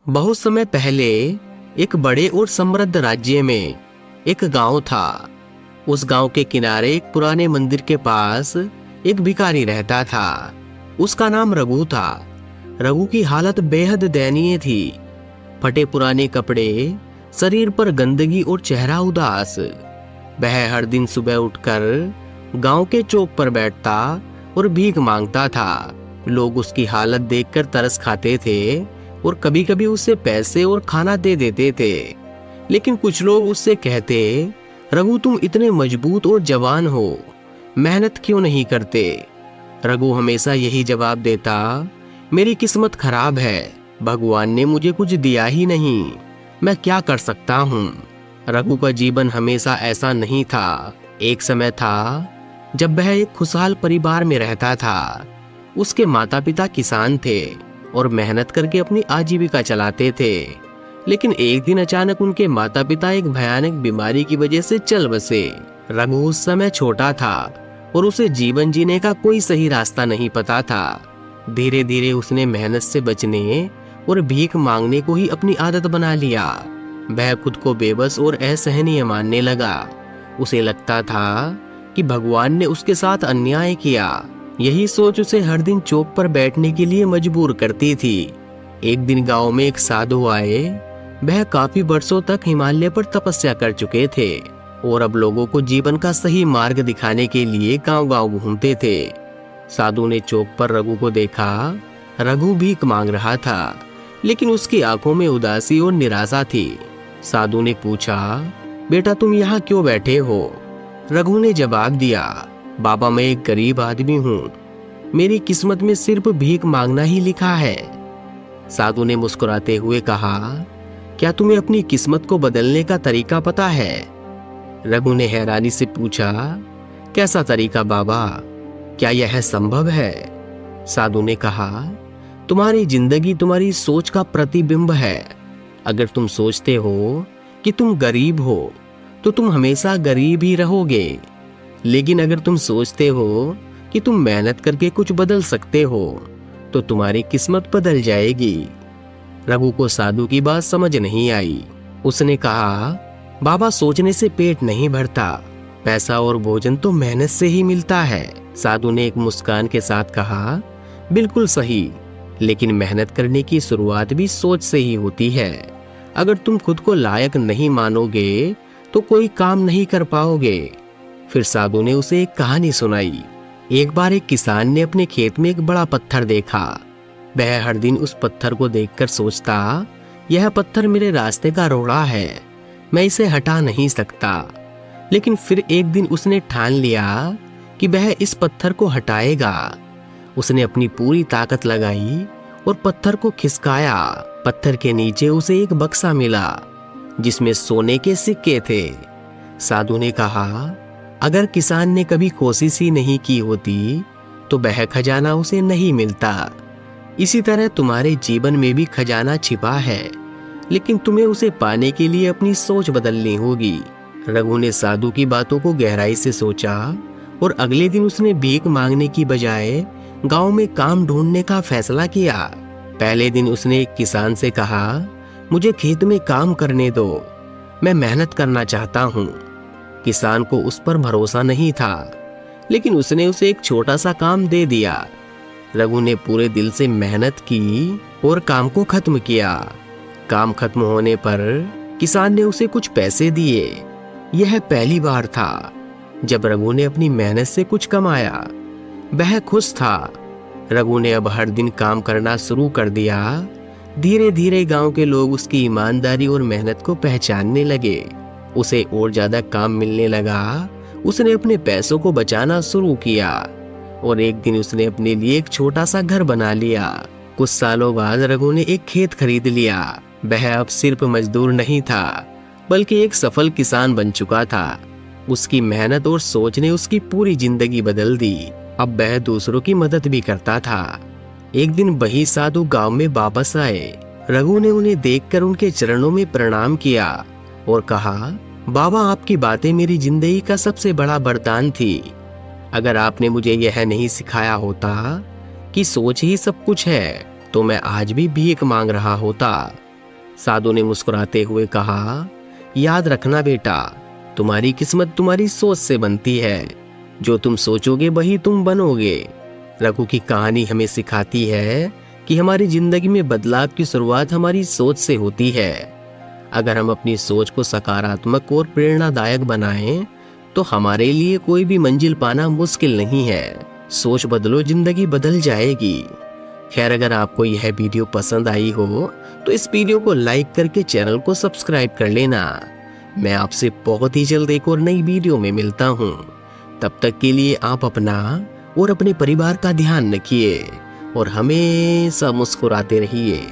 बहुत समय पहले एक बड़े और समृद्ध राज्य में एक गांव था। उस गांव के किनारे एक पुराने मंदिर के पास एक भिखारी रहता था। उसका नाम रघु था। रघु की हालत बेहद दयनीय थी। फटे पुराने कपड़े, शरीर पर गंदगी और चेहरा उदास। वह हर दिन सुबह उठकर गांव के चौक पर बैठता और भीख मांगता था। लोग उसकी हालत देखकर तरस खाते थे और कभी कभी उसे पैसे और खाना दे देते थे। लेकिन कुछ लोग उससे कहते, रघु तुम इतने मजबूत और जवान हो, मेहनत क्यों नहीं करते? रघु हमेशा यही जवाब देता, मेरी किस्मत खराब है, भगवान ने मुझे कुछ दिया ही नहीं, मैं क्या कर सकता हूँ। रघु का जीवन हमेशा ऐसा नहीं था। एक समय था जब वह एक खुशहाल परिवार में रहता था। उसके माता पिता किसान थे और मेहनत करके अपनी आजीविका चलाते थे। लेकिन एक दिन अचानक उनके माता पिता एक भयानक बीमारी की वजह से चल बसे। रघु उस समय छोटा था और उसे जीवन जीने का कोई सही रास्ता नहीं पता था। धीरे धीरे उसने मेहनत से बचने और भीख मांगने को ही अपनी आदत बना लिया। वह खुद को बेबस और असहनीय मानने लगा। उसे लगता था कि भगवान ने उसके साथ अन्याय किया। यही सोच उसे हर दिन चौक पर बैठने के लिए मजबूर करती थी। एक दिन गांव में एक साधु आए। वह काफी वर्षों तक हिमालय पर तपस्या कर चुके थे और अब लोगों को जीवन का सही मार्ग दिखाने के लिए गांव-गांव घूमते थे। साधु ने चौक पर रघु को देखा। रघु भीख मांग रहा था, लेकिन उसकी आंखों में उदासी और निराशा थी। साधु ने पूछा, बेटा तुम यहाँ क्यों बैठे हो? रघु ने जवाब दिया, बाबा मैं एक गरीब आदमी हूँ, मेरी किस्मत में सिर्फ भीख मांगना ही लिखा है। साधु ने मुस्कुराते हुए कहा, क्या तुम्हें अपनी किस्मत को बदलने का तरीका पता है? रघु ने हैरानी से पूछा, कैसा तरीका बाबा, क्या यह संभव है? साधु ने कहा, तुम्हारी जिंदगी तुम्हारी सोच का प्रतिबिंब है। अगर तुम सोचते हो कि तुम गरीब हो तो तुम हमेशा गरीब ही रहोगे। लेकिन अगर तुम सोचते हो कि तुम मेहनत करके कुछ बदल सकते हो तो तुम्हारी किस्मत बदल जाएगी। रघु को साधु की बात समझ नहीं आई। उसने कहा, बाबा सोचने से पेट नहीं भरता, पैसा और भोजन तो मेहनत से ही मिलता है। साधु ने एक मुस्कान के साथ कहा, बिल्कुल सही, लेकिन मेहनत करने की शुरुआत भी सोच से ही होती है। अगर तुम खुद को लायक नहीं मानोगे तो कोई काम नहीं कर पाओगे। फिर साधु ने उसे एक कहानी सुनाई। एक बार एक किसान ने अपने खेत में एक बड़ा पत्थर देखा। वह हर दिन उस पत्थर को देखकर सोचता, यह पत्थर मेरे रास्ते का रोड़ा है, मैं इसे हटा नहीं सकता। लेकिन फिर एक दिन उसने ठान लिया कि वह इस पत्थर को हटाएगा। उसने अपनी पूरी ताकत लगाई और पत्थर को खिसकाया। पत्थर के नीचे उसे एक बक्सा मिला जिसमें सोने के सिक्के थे। साधु ने कहा, अगर किसान ने कभी कोशिश ही नहीं की होती तो वह खजाना उसे नहीं मिलता। इसी तरह तुम्हारे जीवन में भी खजाना छिपा है, लेकिन तुम्हें उसे पाने के लिए अपनी सोच बदलनी होगी। रघु ने साधु की बातों को गहराई से सोचा और अगले दिन उसने भीख मांगने की बजाय गांव में काम ढूंढने का फैसला किया। पहले दिन उसने एक किसान से कहा, मुझे खेत में काम करने दो, मैं मेहनत करना चाहता हूँ। किसान को उस पर भरोसा नहीं था, लेकिन उसने उसे एक छोटा सा काम दे दिया। रघु ने पूरे दिल से मेहनत की और काम को खत्म किया। काम खत्म होने पर किसान ने उसे कुछ पैसे दिए। यह पहली बार था जब रघु ने अपनी मेहनत से कुछ कमाया। वह खुश था। रघु ने अब हर दिन काम करना शुरू कर दिया। धीरे धीरे गांव के लोग उसकी ईमानदारी और मेहनत को पहचानने लगे। उसे और ज्यादा काम मिलने लगा। उसने अपने पैसों को बचाना शुरू किया और एक दिन उसने अपने लिए एक छोटा सा घर बना लिया। कुछ सालों बाद रघु ने एक खेत खरीद लिया। वह अब सिर्फ मजदूर नहीं था, बल्कि एक सफल किसान बन चुका था। उसकी मेहनत और सोच ने उसकी पूरी जिंदगी बदल दी। अब वह दूसरों की मदद भी करता था। एक दिन वही साधु गांव में वापस आए। रघु ने उन्हें देखकर उनके चरणों में प्रणाम किया और कहा, बाबा आपकी बातें मेरी जिंदगी का सबसे बड़ा वरदान थी। अगर आपने मुझे यह नहीं सिखाया होता कि सोच ही सब कुछ है तो मैं आज भी भीख मांग रहा होता। साधु ने मुस्कुराते हुए कहा, याद रखना बेटा, तुम्हारी किस्मत तुम्हारी सोच से बनती है। जो तुम सोचोगे वही तुम बनोगे। रघु की कहानी हमें सिखाती है कि हमारी जिंदगी में बदलाव की शुरुआत हमारी सोच से होती है। अगर हम अपनी सोच को सकारात्मक और प्रेरणादायक बनाएं, तो हमारे लिए कोई भी मंजिल पाना मुश्किल नहीं है। सोच बदलो, जिंदगी बदल जाएगी। खैर, अगर आपको यह वीडियो पसंद आई हो तो इस वीडियो को लाइक करके चैनल को सब्सक्राइब कर लेना। मैं आपसे बहुत ही जल्द एक और नई वीडियो में मिलता हूँ। तब तक के लिए आप अपना और अपने परिवार का ध्यान रखिए और हमेशा मुस्कुराते रहिए।